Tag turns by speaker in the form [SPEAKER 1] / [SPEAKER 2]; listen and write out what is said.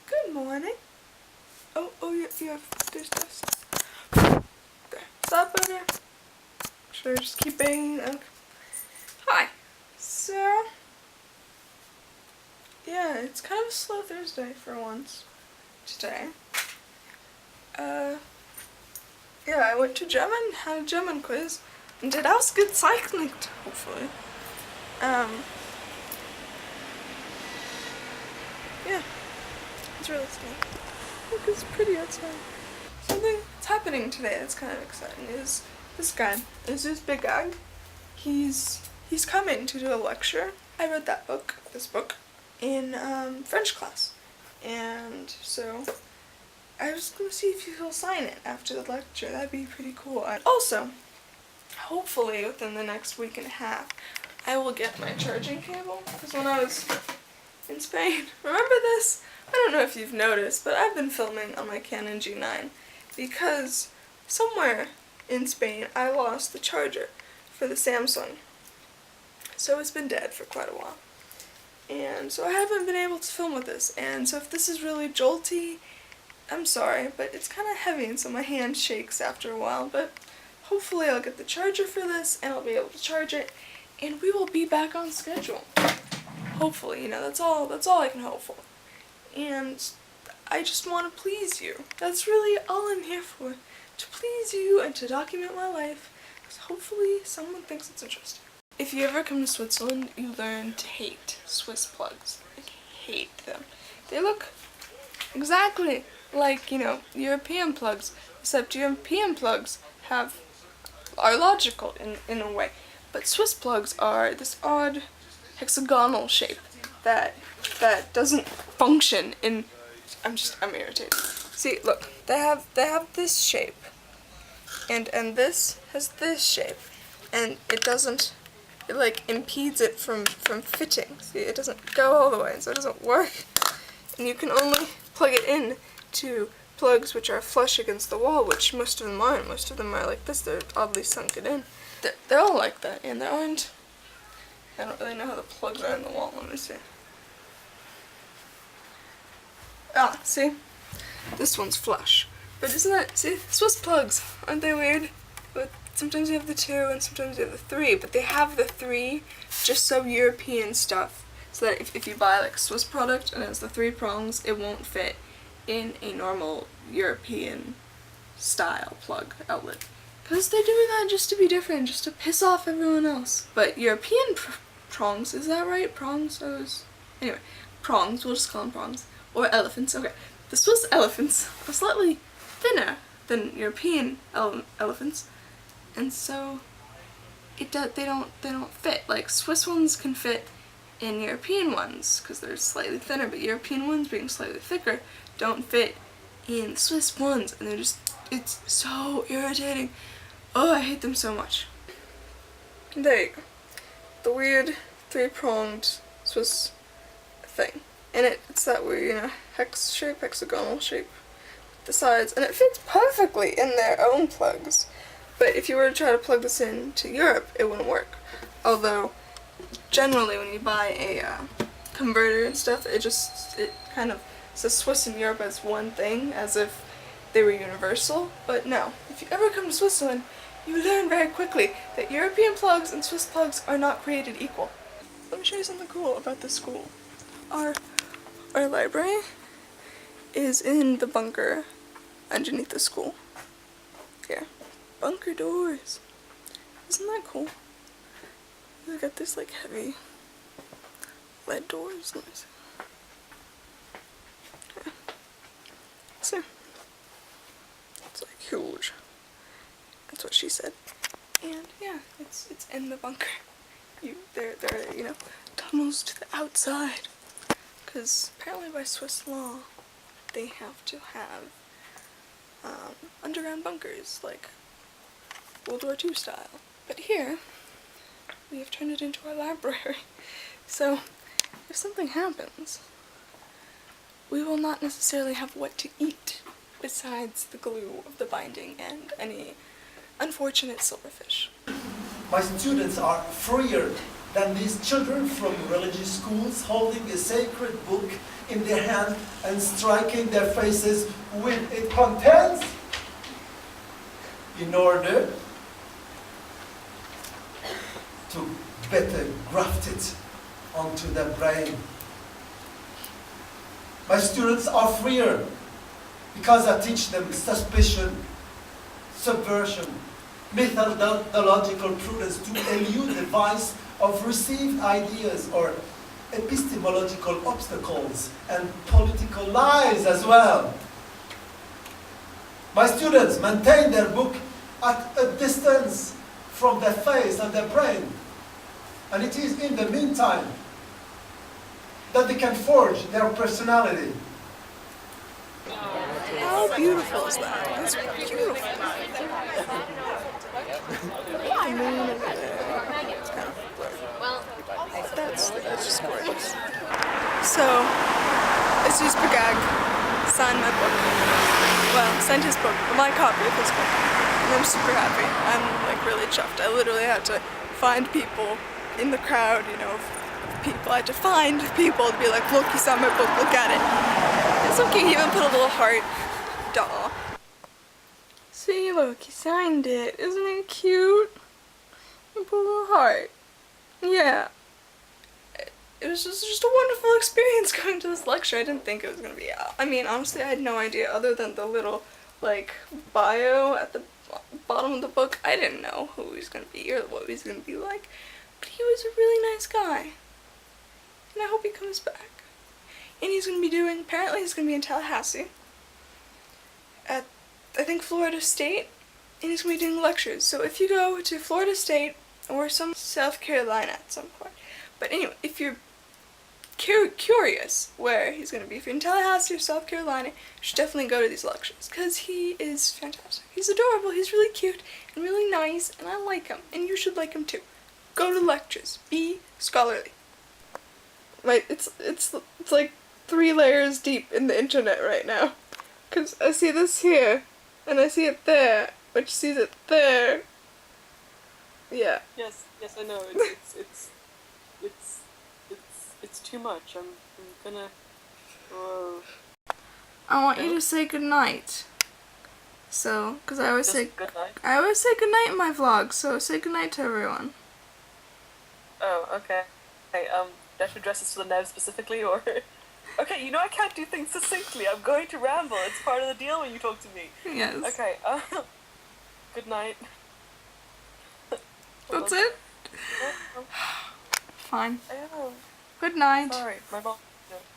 [SPEAKER 1] Good morning. You have this dust. There. Stop over there. Should I just keep banging? Okay. Hi. So, yeah, it's kind of a slow Thursday for once today. Yeah, I went to German, had a German quiz, and did ausgezeichnet, hopefully. Yeah, it's really exciting. Look, it's pretty outside. Something that's happening today that's kind of exciting is this guy, Azouz Begag. He's coming to do a lecture. I read this book, in French class, and so I was gonna see if he'll sign it after the lecture. That'd be pretty cool. Also, hopefully within the next week and a half, I will get my charging cable, because when I was in Spain, remember this? I don't know if you've noticed, but I've been filming on my Canon G9 because somewhere in Spain I lost the charger for the Samsung. So it's been dead for quite a while. And so I haven't been able to film with this, and so if this is really jolty, I'm sorry, but it's kind of heavy and so my hand shakes after a while, but hopefully I'll get the charger for this and I'll be able to charge it and we will be back on schedule. Hopefully, that's all I can hope for. And I just want to please you. That's really all I'm here for. To please you and to document my life, because hopefully someone thinks it's interesting. If you ever come to Switzerland, you learn to hate Swiss plugs. Like, hate them. They look exactly like, European plugs, except European plugs are logical in a way. But Swiss plugs are this odd hexagonal shape that doesn't function in. I'm irritated. See, look, they have this shape, and this has this shape, and it like impedes it from fitting. See, it doesn't go all the way, so it doesn't work. And you can only plug it in to plugs which are flush against the wall, which most of them aren't. Most of them are like this. They're oddly sunken in. They're all like that, and there aren't. I don't really know how the plugs are in the wall. Let me see. Ah, see? This one's flush. But isn't that, see, Swiss plugs, aren't they weird? But sometimes you have the 2 and sometimes you have the 3, but they have the 3 just so European stuff, so that if you buy like a Swiss product and it has the 3 prongs, it won't fit in a normal European style plug outlet. Because they're doing that just to be different, just to piss off everyone else. But European prongs, is that right? Prongs? Anyway, prongs, we'll just call them prongs. Or elephants, okay. The Swiss elephants are slightly thinner than European elephants, and so they don't fit. Like, Swiss ones can fit in European ones, because they're slightly thinner, but European ones, being slightly thicker, don't fit in Swiss ones, and it's so irritating. Oh, I hate them so much. There you go. The weird 3-pronged Swiss thing. And it's that weird, hexagonal shape with the sides, and it fits perfectly in their own plugs. But if you were to try to plug this into Europe, it wouldn't work. Although, generally when you buy a converter and stuff, it kind of says Swiss and Europe as one thing, as if they were universal. But no, if you ever come to Switzerland, you learn very quickly that European plugs and Swiss plugs are not created equal. Let me show you something cool about this school. Our library is in the bunker underneath the school. Yeah. Bunker doors. Isn't that cool? They got this like heavy lead doors. Let me see. Yeah. So, it's like huge. That's what she said. And yeah, it's in the bunker. There are tunnels to the outside. Because apparently by Swiss law, they have to have underground bunkers, like World War II style. But here, we have turned it into our library. So, if something happens, we will not necessarily have what to eat besides the glue of the binding and any unfortunate silverfish.
[SPEAKER 2] My students are freer than these children from religious schools holding a sacred book in their hand and striking their faces with its contents in order to better graft it onto the brain. My students are freer because I teach them suspicion, subversion, methodological prudence to elude the vice of received ideas or epistemological obstacles and political lies as well. My students maintain their book at a distance from their face and their brain. And it is in the meantime that they can forge their personality.
[SPEAKER 1] How beautiful is that? That's beautiful. The moon over there. It's kind of blurry. That's just gorgeous. So, Azouz Begag signed my book. Well, signed his book, my copy of his book. And I'm super happy. I'm like really chuffed. I literally had to find people in the crowd, you know, of people. I had to find people to be like, look, he signed my book, look at it. It's so cute, he even put a little heart. Duh. See, look, he signed it. Isn't it cute? He put a little heart. Yeah. It was just a wonderful experience going to this lecture. I didn't think it was going to be, I mean, honestly, I had no idea other than the little, like, bio at the bottom of the book. I didn't know who he was going to be or what he was going to be like. But he was a really nice guy. And I hope he comes back. And he's going to be doing, apparently he's going to be in Tallahassee at, I think, Florida State. And he's going to be doing lectures. So if you go to Florida State or some South Carolina at some point. But anyway, if you're curious where he's going to be, if you're in Tallahassee or South Carolina, you should definitely go to these lectures. Because he is fantastic. He's adorable, he's really cute and really nice. And I like him. And you should like him too. Go to lectures. Be scholarly. Right, it's like 3 layers deep in the internet right now. Because I see this here, and I see it there, which sees it there. Yeah.
[SPEAKER 3] Yes, I know. It's too much. I'm gonna.
[SPEAKER 1] I want you to say goodnight. So, because I always
[SPEAKER 3] Just
[SPEAKER 1] say
[SPEAKER 3] good night.
[SPEAKER 1] I always say goodnight in my vlog. So say goodnight to everyone.
[SPEAKER 3] Oh, okay. Hey, do I have to address this to the Nev specifically, or? Okay, you know I can't do things succinctly. I'm going to ramble. It's part of the deal when you talk to me.
[SPEAKER 1] Yes.
[SPEAKER 3] Okay. Good night.
[SPEAKER 1] That's it. Fine.
[SPEAKER 3] I know.
[SPEAKER 1] Good night.
[SPEAKER 3] Sorry, my mom.